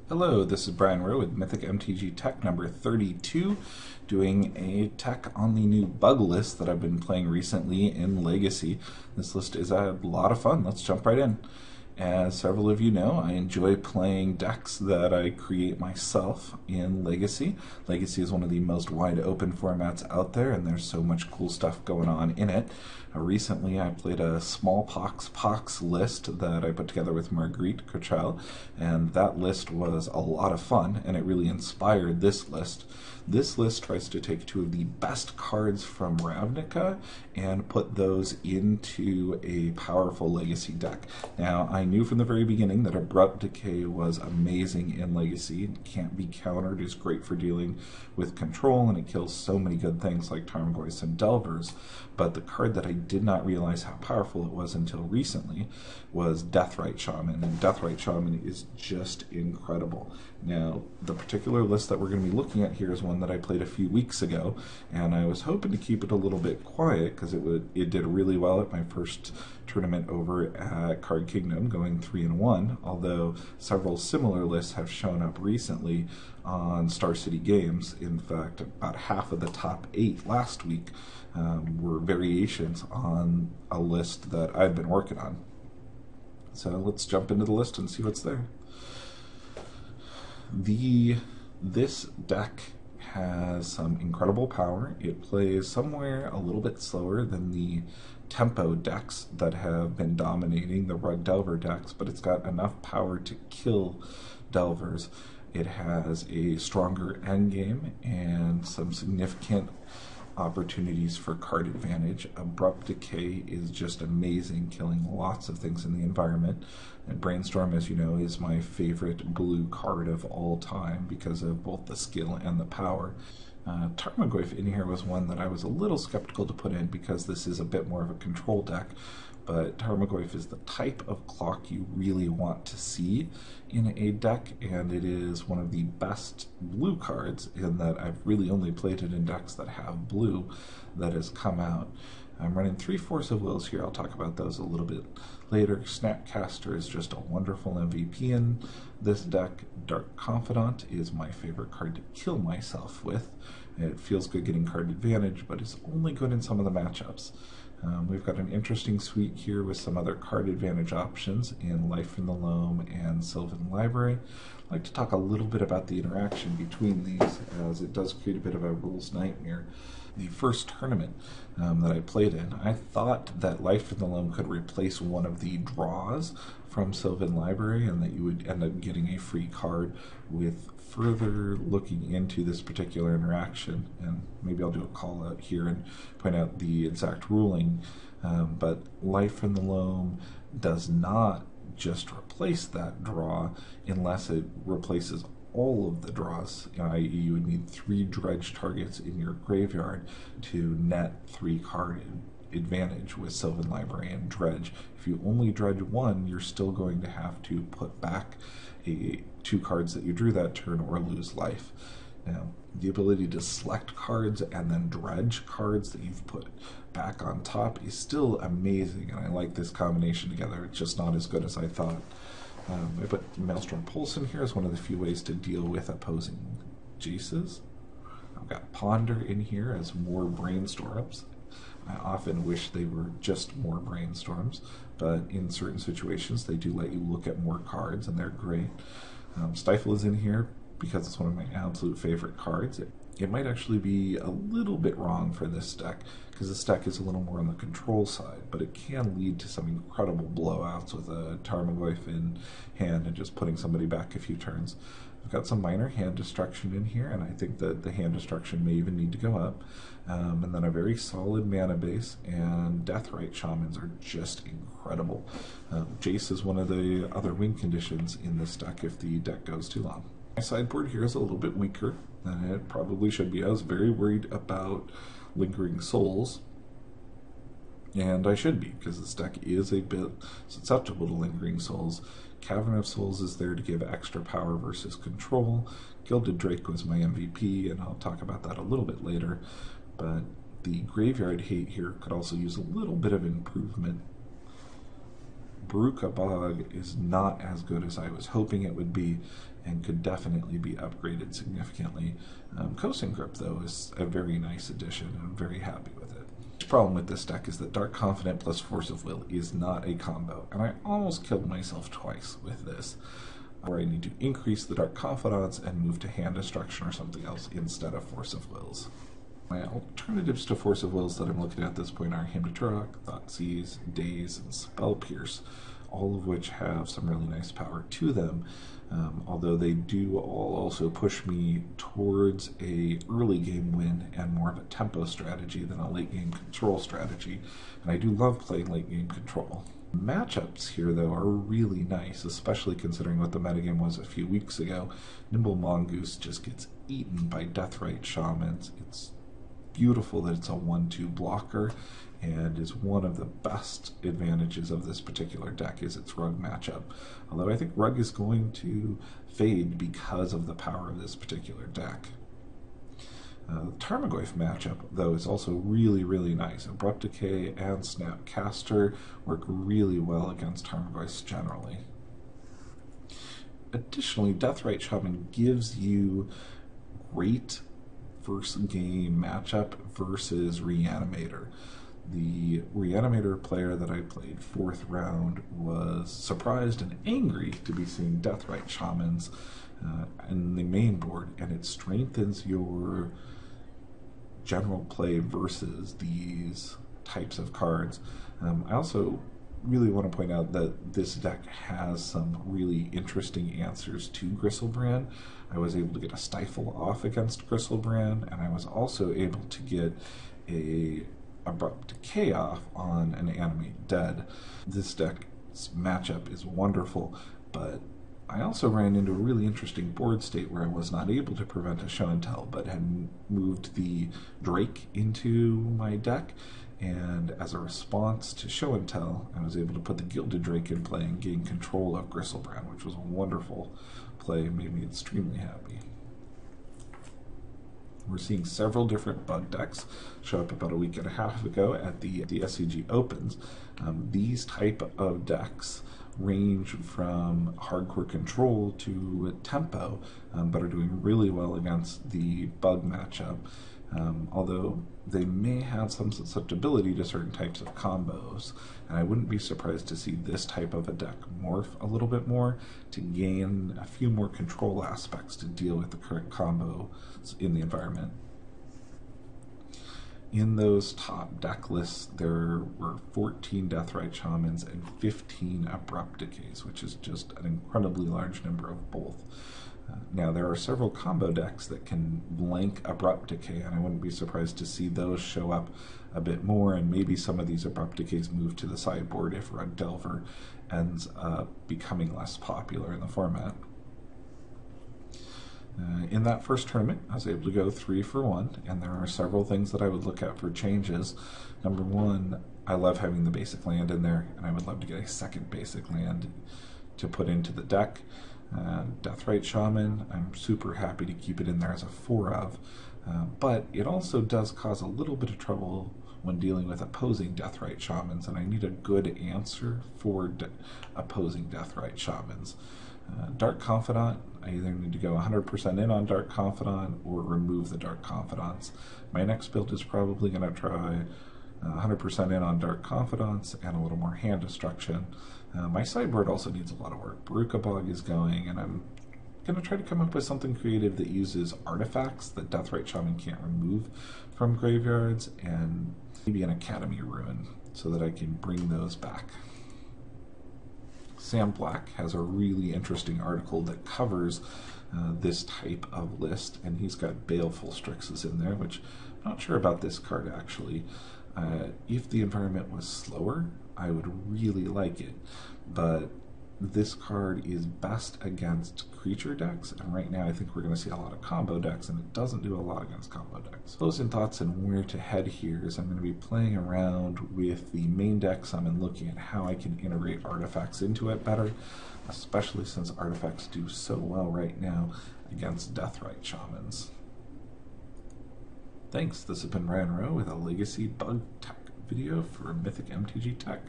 Hello, this is Brian Rowe with Mythic MTG Tech number 32, doing a tech on the new bug list that I've been playing recently in Legacy. This list is a lot of fun. Let's jump right in. As several of you know, I enjoy playing decks that I create myself in Legacy. Legacy is one of the most wide open formats out there, and there's so much cool stuff going on in it. Recently, I played a Smallpox Pox list that I put together with Marguerite Cochelle, and that list was a lot of fun, and it really inspired this list. This list tries to take two of the best cards from Ravnica and put those into a powerful Legacy deck. Now, I knew from the very beginning that Abrupt Decay was amazing in Legacy. It can't be countered, it's great for dealing with control, and it kills so many good things like Tarmogoyf and Delvers. But the card that I did not realize how powerful it was until recently was Deathrite Shaman, and Deathrite Shaman is just incredible. Now, the particular list that we're going to be looking at here is one that I played a few weeks ago, and I was hoping to keep it a little bit quiet because it did really well at my first tournament over at Card Kingdom, going 3-1, although several similar lists have shown up recently on Star City Games. In fact, about half of the top 8 last week were variations on a list that I've been working on. So let's jump into the list and see what's there. This deck has some incredible power. It plays somewhere a little bit slower than the tempo decks that have been dominating the Rug Delver decks, but it's got enough power to kill Delvers. It has a stronger endgame and some significant opportunities for card advantage. Abrupt Decay is just amazing, killing lots of things in the environment. And Brainstorm, as you know, is my favorite blue card of all time because of both the skill and the power. Tarmogoyf in here was one that I was a little skeptical to put in because this is a bit more of a control deck, but Tarmogoyf is the type of clock you really want to see in a deck, and it is one of the best blue cards in that I've really only played it in decks that have blue that has come out. I'm running 3 Force of Wills here. I'll talk about those a little bit later. Snapcaster is just a wonderful MVP in this deck. Dark Confidant is my favorite card to kill myself with. It feels good getting card advantage, but it's only good in some of the matchups. We've got an interesting suite here with some other card advantage options in Life in the Loam and Sylvan Library. I'd like to talk a little bit about the interaction between these, as it does create a bit of a rules nightmare. The first tournament that I played in, I thought that Life in the Loam could replace one of the draws from Sylvan Library and that you would end up getting a free card. With further looking into this particular interaction, and maybe I'll do a call out here and point out the exact ruling, but Life in the Loam does not just replace that draw unless it replaces all of the draws, i.e. you would need 3 dredge targets in your graveyard to net 3 card advantage with Sylvan Library and dredge. If you only dredge 1, you're still going to have to put back 2 cards that you drew that turn or lose life. Now, the ability to select cards and then dredge cards that you've put back on top is still amazing, and I like this combination together. It's just not as good as I thought. I put Maelstrom Pulse in here as one of the few ways to deal with opposing Jaces. I've got Ponder in here as more Brainstorms. I often wish they were just more Brainstorms, but in certain situations they do let you look at more cards, and they're great. Stifle is in here because it's one of my absolute favorite cards. It might actually be a little bit wrong for this deck, because this deck is a little more on the control side, but it can lead to some incredible blowouts with a Tarmogoyf in hand and just putting somebody back a few turns. I've got some minor hand destruction in here, and I think that the hand destruction may even need to go up. And then a very solid mana base, and Deathrite Shamans are just incredible. Jace is one of the other win conditions in this deck if the deck goes too long. My sideboard here is a little bit weaker than it probably should be. I was very worried about Lingering Souls, and I should be, because this deck is a bit susceptible to Lingering Souls. Cavern of Souls is there to give extra power versus control. Gilded Drake was my MVP, and I'll talk about that a little bit later. But the Graveyard Hate here could also use a little bit of improvement. Baruka Bog is not as good as I was hoping it would be, and could definitely be upgraded significantly. Kosin Grip, though, is a very nice addition, and I'm very happy with it. The problem with this deck is that Dark Confidant plus Force of Will is not a combo, and I almost killed myself twice with this, where I need to increase the Dark Confidants and move to Hand Destruction or something else instead of Force of Wills. My alternatives to Force of Wills that I'm looking at this point are Hymn to Turok, Thoughtseize, Daze, and Spell Pierce, all of which have some really nice power to them, although they do all also push me towards a early game win and more of a tempo strategy than a late game control strategy, and I do love playing late game control. Matchups here, though, are really nice, especially considering what the metagame was a few weeks ago. Nimble Mongoose just gets eaten by Deathrite Shamans. It's beautiful that it's a 1-2 blocker, and is one of the best advantages of this particular deck is its Rug matchup. Although I think Rug is going to fade because of the power of this particular deck. The Tarmogoyf matchup, though, is also really, really nice. Abrupt Decay and Snapcaster work really well against Tarmogoyfs generally. Additionally, Deathrite Shaman gives you great first game matchup versus Reanimator. The Reanimator player that I played 4th round was surprised and angry to be seeing Deathrite Shamans in the main board, and it strengthens your general play versus these types of cards. I also really want to point out that this deck has some really interesting answers to Griselbrand. I was able to get a Stifle off against Griselbrand, and I was also able to get a Abrupt Decay off on an Animate Dead. This deck's matchup is wonderful, but I also ran into a really interesting board state where I was not able to prevent a Show and Tell, but had moved the Drake into my deck, and as a response to Show and Tell, I was able to put the Gilded Drake in play and gain control of Griselbrand, which was a wonderful play and made me extremely happy. We're seeing several different bug decks show up about a week and a half ago at the SCG Opens. These type of decks range from hardcore control to tempo, but are doing really well against the bug matchup, although they may have some susceptibility to certain types of combos, and I wouldn't be surprised to see this type of a deck morph a little bit more to gain a few more control aspects to deal with the current combos in the environment. In those top deck lists, there were 14 Deathrite Shamans and 15 Abrupt Decays, which is just an incredibly large number of both. Now, there are several combo decks that can blank Abrupt Decay, and I wouldn't be surprised to see those show up a bit more, and maybe some of these Abrupt Decays move to the sideboard if Red Delver ends up becoming less popular in the format. In that first tournament, I was able to go 3 for 1, and there are several things that I would look at for changes. Number one, I love having the basic land in there, and I would love to get a second basic land to put into the deck. Deathrite Shaman, I'm super happy to keep it in there as a 4 of, but it also does cause a little bit of trouble when dealing with opposing Deathrite Shamans, and I need a good answer for opposing Deathrite Shamans. Dark Confidant, I either need to go 100% in on Dark Confidant or remove the Dark Confidants. My next build is probably going to try 100% in on Dark Confidants and a little more hand destruction. My sideboard also needs a lot of work. Baruka Bog is going, and I'm going to try to come up with something creative that uses artifacts that Deathrite Shaman can't remove from graveyards, and maybe an Academy Ruin so that I can bring those back. Sam Black has a really interesting article that covers this type of list, and he's got Baleful Strixes in there, which I'm not sure about this card actually. If the environment was slower, I would really like it, but this card is best against creature decks, and right now I think we're going to see a lot of combo decks, and it doesn't do a lot against combo decks. Closing thoughts and where to head here is I'm going to be playing around with the main deck some and looking at how I can integrate artifacts into it better, especially since artifacts do so well right now against Deathrite Shamans. Thanks, this has been Ryan Rowe with a Legacy Bug Tech video for Mythic MTG Tech.